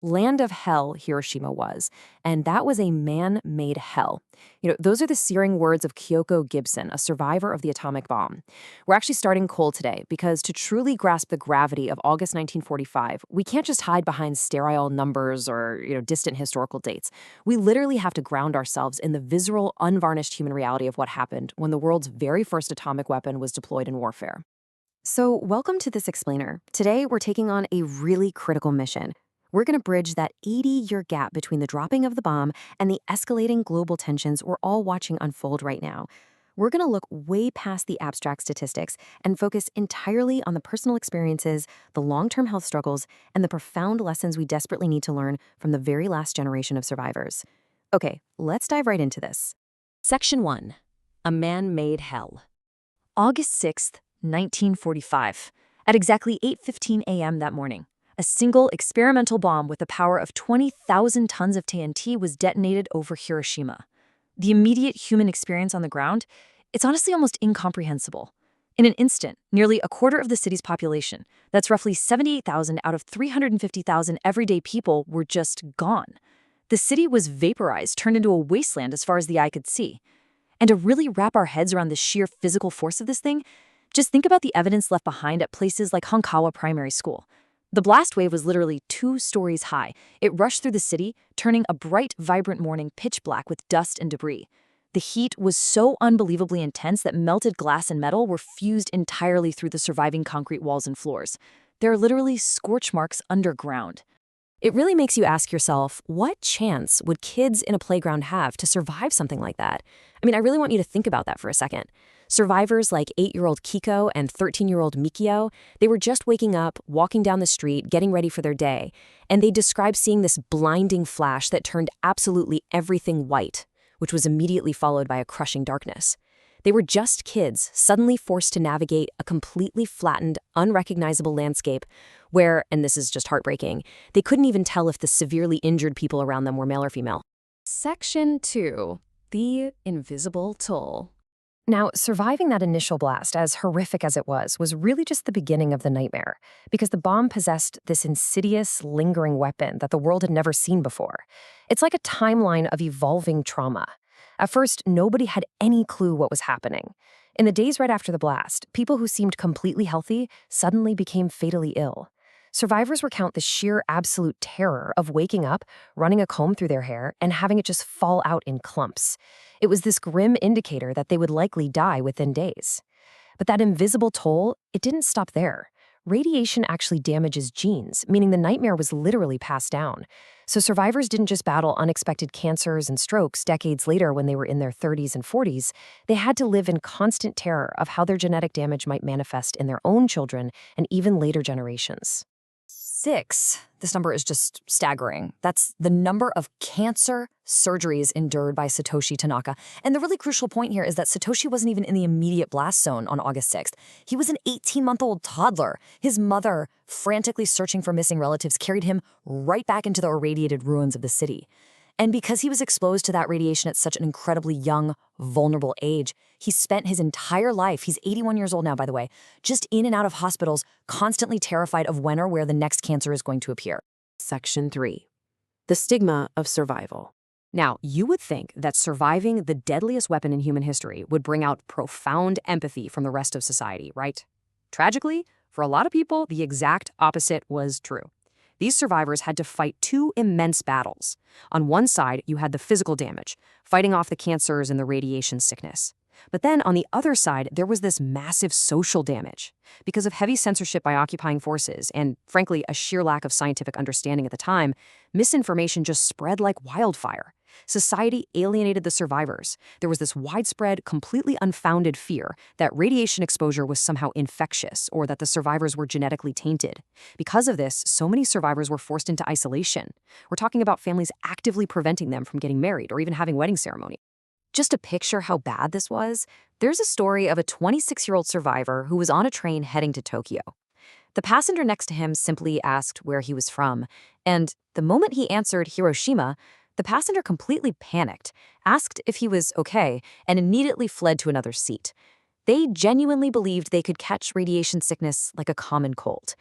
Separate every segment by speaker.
Speaker 1: Land of hell, Hiroshima was, and that was a man-made hell. Those are the searing words of Kyoko Gibson, a survivor of the atomic bomb. We're actually starting cold today because to truly grasp the gravity of August 1945, we can't just hide behind sterile numbers or, distant historical dates. We literally have to ground ourselves in the visceral, unvarnished human reality of what happened when the world's very first atomic weapon was deployed in warfare. So, welcome to this explainer. Today, we're taking on a really critical mission. We're going to bridge that 80-year gap between the dropping of the bomb and the escalating global tensions we're all watching unfold right now. We're going to look way past the abstract statistics and focus entirely on the personal experiences, the long-term health struggles, and the profound lessons we desperately need to learn from the very last generation of survivors. Okay, let's dive right into this. Section 1. A Man-Made Hell. August 6th, 1945. At exactly 8:15 a.m. that morning, a single experimental bomb with a power of 20,000 tons of TNT was detonated over Hiroshima. The immediate human experience on the ground, it's honestly almost incomprehensible. In an instant, nearly a quarter of the city's population, that's roughly 78,000 out of 350,000 everyday people, were just gone. The city was vaporized, turned into a wasteland as far as the eye could see. And to really wrap our heads around the sheer physical force of this thing, just think about the evidence left behind at places like Honkawa Primary School. The blast wave was literally 2 stories high. It rushed through the city, turning a bright, vibrant morning pitch black with dust and debris. The heat was so unbelievably intense that melted glass and metal were fused entirely through the surviving concrete walls and floors. There are literally scorch marks underground. It really makes you ask yourself, what chance would kids in a playground have to survive something like that? I really want you to think about that for a second. Survivors like 8-year-old Kiko and 13-year-old Mikio, they were just waking up, walking down the street, getting ready for their day, and they described seeing this blinding flash that turned absolutely everything white, which was immediately followed by a crushing darkness. They were just kids, suddenly forced to navigate a completely flattened, unrecognizable landscape where, and this is just heartbreaking, they couldn't even tell if the severely injured people around them were male or female. Section 2. The Invisible Toll. Now, surviving that initial blast, as horrific as it was really just the beginning of the nightmare, because the bomb possessed this insidious, lingering weapon that the world had never seen before. It's like a timeline of evolving trauma. At first, nobody had any clue what was happening. In the days right after the blast, people who seemed completely healthy suddenly became fatally ill. Survivors recount the sheer absolute terror of waking up, running a comb through their hair, and having it just fall out in clumps. It was this grim indicator that they would likely die within days. But that invisible toll, it didn't stop there. Radiation actually damages genes, meaning the nightmare was literally passed down. So survivors didn't just battle unexpected cancers and strokes decades later when they were in their 30s and 40s. They had to live in constant terror of how their genetic damage might manifest in their own children and even later generations. 6. This number is just staggering. That's the number of cancer surgeries endured by Satoshi Tanaka. And the really crucial point here is that Satoshi wasn't even in the immediate blast zone on August 6th. He was an 18-month-old toddler. His mother, frantically searching for missing relatives, carried him right back into the irradiated ruins of the city. And because he was exposed to that radiation at such an incredibly young, vulnerable age, he spent his entire life, he's 81 years old now, by the way, just in and out of hospitals, constantly terrified of when or where the next cancer is going to appear. Section 3. The Stigma of Survival. Now, you would think that surviving the deadliest weapon in human history would bring out profound empathy from the rest of society, right? Tragically, for a lot of people, the exact opposite was true. These survivors had to fight 2 immense battles. On one side, you had the physical damage, fighting off the cancers and the radiation sickness. But then on the other side, there was this massive social damage. Because of heavy censorship by occupying forces and, frankly, a sheer lack of scientific understanding at the time, misinformation just spread like wildfire. Society alienated the survivors. There was this widespread, completely unfounded fear that radiation exposure was somehow infectious or that the survivors were genetically tainted. Because of this, so many survivors were forced into isolation. We're talking about families actively preventing them from getting married or even having wedding ceremony. Just to picture how bad this was, there's a story of a 26-year-old survivor who was on a train heading to Tokyo. The passenger next to him simply asked where he was from, and the moment he answered Hiroshima, the passenger completely panicked, asked if he was okay, and immediately fled to another seat. They genuinely believed they could catch radiation sickness like a common cold.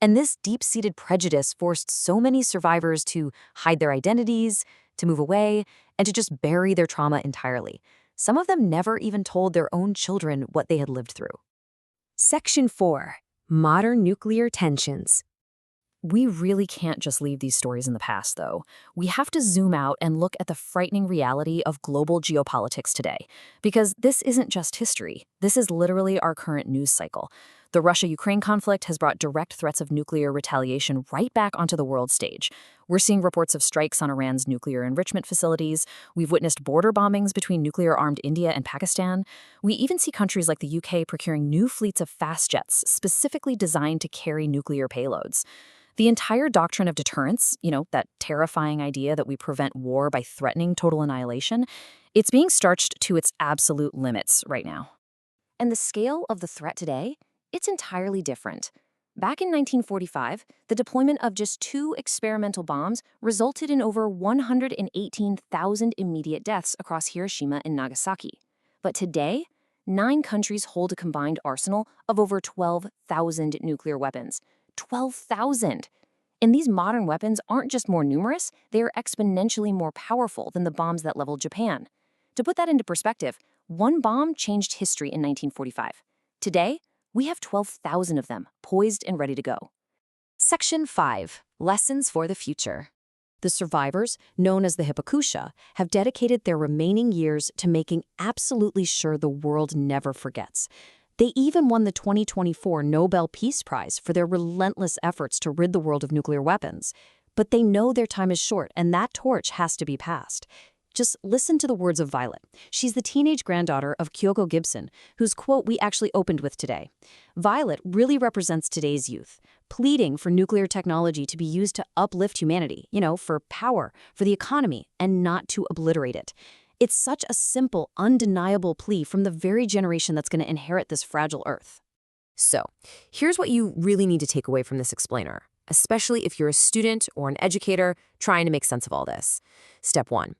Speaker 1: And this deep-seated prejudice forced so many survivors to hide their identities, to move away, and to just bury their trauma entirely. Some of them never even told their own children what they had lived through. Section 4. Modern nuclear tensions. We really can't just leave these stories in the past, though. We have to zoom out and look at the frightening reality of global geopolitics today. Because this isn't just history. This is literally our current news cycle. The Russia-Ukraine conflict has brought direct threats of nuclear retaliation right back onto the world stage. We're seeing reports of strikes on Iran's nuclear enrichment facilities. We've witnessed border bombings between nuclear-armed India and Pakistan. We even see countries like the UK procuring new fleets of fast jets specifically designed to carry nuclear payloads. The entire doctrine of deterrence, that terrifying idea that we prevent war by threatening total annihilation, it's being stretched to its absolute limits right now. And the scale of the threat today, it's entirely different. Back in 1945, the deployment of just 2 experimental bombs resulted in over 118,000 immediate deaths across Hiroshima and Nagasaki. But today, 9 countries hold a combined arsenal of over 12,000 nuclear weapons. 12,000! And these modern weapons aren't just more numerous, they are exponentially more powerful than the bombs that leveled Japan. To put that into perspective, one bomb changed history in 1945. Today, we have 12,000 of them, poised and ready to go. Section 5. Lessons for the future. The survivors, known as the Hibakusha, have dedicated their remaining years to making absolutely sure the world never forgets. They even won the 2024 Nobel Peace Prize for their relentless efforts to rid the world of nuclear weapons. But they know their time is short, and that torch has to be passed. Just listen to the words of Violet. She's the teenage granddaughter of Kyoko Gibson, whose quote we actually opened with today. Violet really represents today's youth, pleading for nuclear technology to be used to uplift humanity, for power, for the economy, and not to obliterate it. It's such a simple, undeniable plea from the very generation that's going to inherit this fragile Earth. So, here's what you really need to take away from this explainer, especially if you're a student or an educator trying to make sense of all this. Step 1.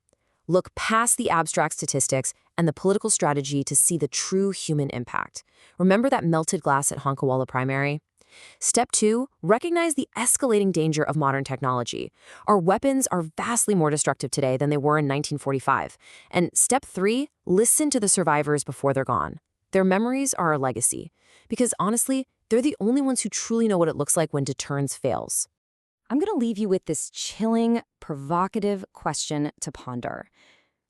Speaker 1: Look past the abstract statistics and the political strategy to see the true human impact. Remember that melted glass at Honkawala Primary? Step 2, recognize the escalating danger of modern technology. Our weapons are vastly more destructive today than they were in 1945. And step 3, listen to the survivors before they're gone. Their memories are our legacy. Because honestly, they're the only ones who truly know what it looks like when deterrence fails. I'm going to leave you with this chilling, provocative question to ponder.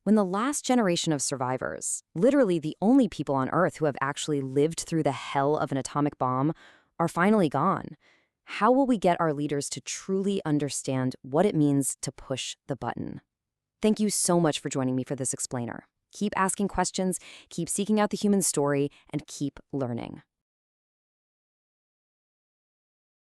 Speaker 1: When the last generation of survivors, literally the only people on Earth who have actually lived through the hell of an atomic bomb, are finally gone, how will we get our leaders to truly understand what it means to push the button? Thank you so much for joining me for this explainer. Keep asking questions, keep seeking out the human story, and keep learning.